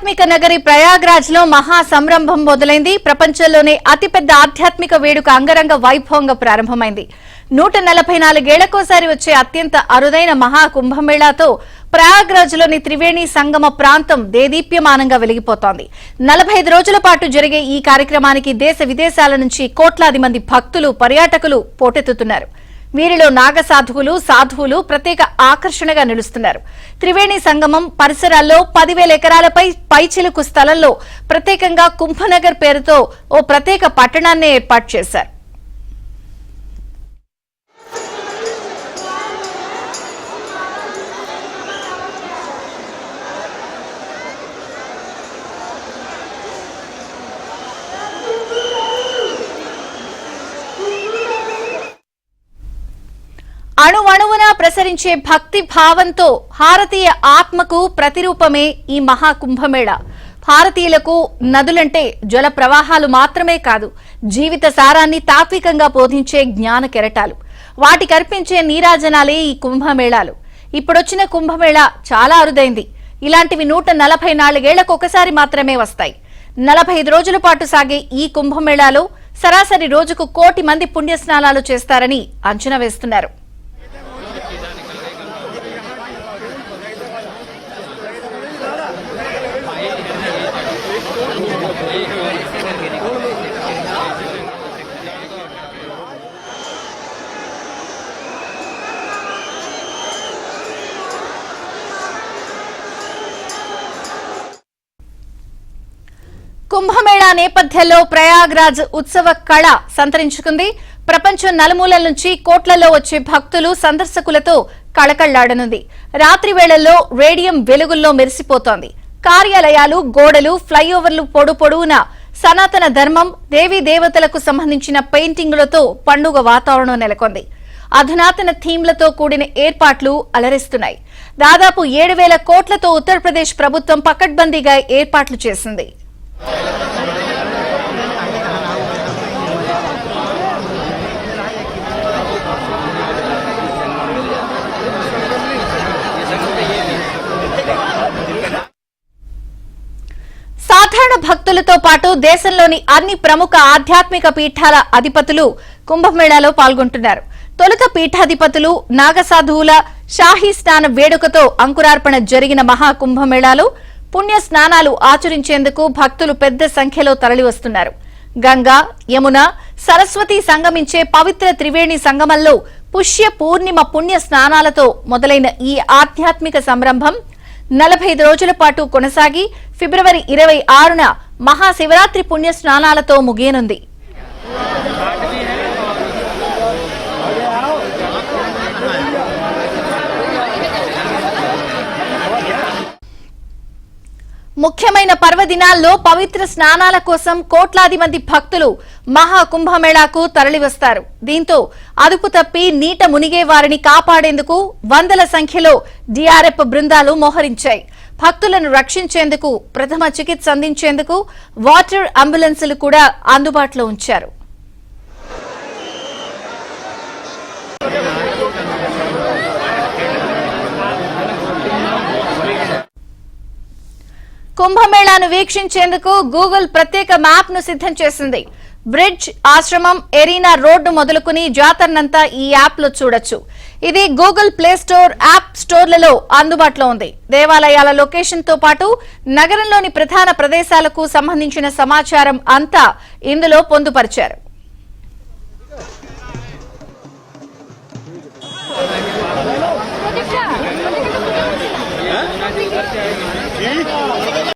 ఆధ్యాత్మిక నగరి ప్రయాగ్రాజ్ లో మహా సంరంభం మొదలైంది. ప్రపంచంలోనే అతిపెద్ద ఆధ్యాత్మిక వేడుక అంగరంగ వైభవంగా ప్రారంభమైంది. 144 ఏళ్లకోసారి వచ్చే అత్యంత అరుదైన మహా కుంభమేళాతో ప్రయాగ్రాజ్ లోని త్రివేణి సంగమ ప్రాంతం దేదీప్యమానంగా వెలిగిపోతోంది. 45 రోజుల పాటు జరిగే ఈ కార్యక్రమానికి దేశ విదేశాల నుంచి కోట్లాది మంది భక్తులు, పర్యాటకులు పోటెత్తుతున్నారు. వీరిలో నాగసాధువులు, సాధువులు ప్రత్యేక ఆకర్షణగా నిలుస్తున్నారు. త్రివేణి సంగమం పరిసరాల్లో 10,000 ఎకరాలపై పైచిలుకు స్థలంలో ప్రత్యేకంగా కుంభనగర్ పేరుతో ఓ ప్రత్యేక పట్టణాన్ని ఏర్పాటు చేశారు. అణువణువున ప్రసరించే భక్తి భావంతో భారతీయ ఆత్మకు ప్రతిరూపమే ఈ మహాకుంభమేళ. భారతీయులకు నదులంటే జల ప్రవాహాలు మాత్రమే కాదు, జీవిత సారాన్ని తాత్వికంగా బోధించే జ్ఞాన కెరటాలు. వాటికర్పించే నీరాజనాలే ఈ కుంభమేళాలు. ఇప్పుడొచ్చిన కుంభమేళ చాలా అరుదైంది. ఇలాంటివి 144 ఏళ్లకు ఒకసారి మాత్రమే వస్తాయి. 45 రోజుల పాటు సాగే ఈ కుంభమేళాలో సరాసరి రోజుకు 1 కోటి మంది పుణ్యస్నానాలు చేస్తారని అంచనా వేస్తున్నారు. కుంభమేళా నేపథ్యంలో ప్రయాగ్రాజ్ ఉత్సవ కళ సంతరించుకుంది. ప్రపంచం నలుమూలల నుంచి కోట్లలో వచ్చే భక్తులు, సందర్శకులతో కళకళ్లాడనుంది. రాత్రి వేళల్లో రేడియం వెలుగుల్లో మెరిసిపోతోంది. కార్యాలయాలు, గోడలు, ఫ్లైఓవర్లు పొడుపొడవునా సనాతన ధర్మం, దేవీ దేవతలకు సంబంధించిన పెయింటింగులతో పండుగ వాతావరణం నెలకొంది. అధునాతన థీమ్లతో కూడిన ఏర్పాట్లు అలరిస్తున్నాయి. దాదాపు 7,000 కోట్లతో ఉత్తరప్రదేశ్ ప్రభుత్వం పకడ్బందీగా ఏర్పాట్లు చేసింది. సాధారణ భక్తులతో పాటు దేశంలోని అన్ని ప్రముఖ ఆధ్యాత్మిక పీఠాల అధిపతులు కుంభమేళాలో పాల్గొంటున్నారు. తొలుత పీఠాధిపతులు, నాగసాధువుల షాహీ స్నాన వేడుకతో అంకురార్పణ జరిగిన మహాకుంభమేళాలో పుణ్య స్నానాలు ఆచరించేందుకు భక్తులు పెద్ద సంఖ్యలో తరలివస్తున్నారు. గంగా, యమున, సరస్వతి సంగమించే పవిత్ర త్రివేణి సంగమంలో పుష్య పూర్ణిమ పుణ్య స్నానాలతో మొదలైన ఈ ఆధ్యాత్మిక సంరంభం 45 రోజుల పాటు కొనసాగి ఫిబ్రవరి 26న మహాశివరాత్రి పుణ్య స్నానాలతో ముగియనుంది. ముఖ్యమైన పర్వదినాల్లో పవిత్ర స్నానాల కోసం కోట్లాది మంది భక్తులు మహాకుంభమేళాకు తరలివస్తారు. దీంతో అదుపు తప్పి నీట మునిగే వారిని కాపాడేందుకు వందల సంఖ్యలో డిఆర్ఎఫ్ బృందాలు మోహరించాయి. భక్తులను రక్షించేందుకు, ప్రథమ చికిత్స అందించేందుకు వాటర్ అంబులెన్సులు కూడా అందుబాటులో ఉంచారు. కుంభమేళాను వీక్షించేందుకు గూగుల్ ప్రత్యేక మ్యాప్ ను సిద్ధం చేసింది. బ్రిడ్జ్, ఆశ్రమం, ఎరీనా రోడ్డు మొదలుకుని జాతరనంతా ఈ యాప్ లో చూడొచ్చు. ఇది గూగుల్ ప్లే స్టోర్, యాప్ స్టోర్లలో అందుబాటులో ఉంది. దేవాలయాల లొకేషన్ తో పాటు నగరంలోని ప్రధాన ప్రదేశాలకు సంబంధించిన సమాచారం అంతా ఇందులో పొందుపరిచారు.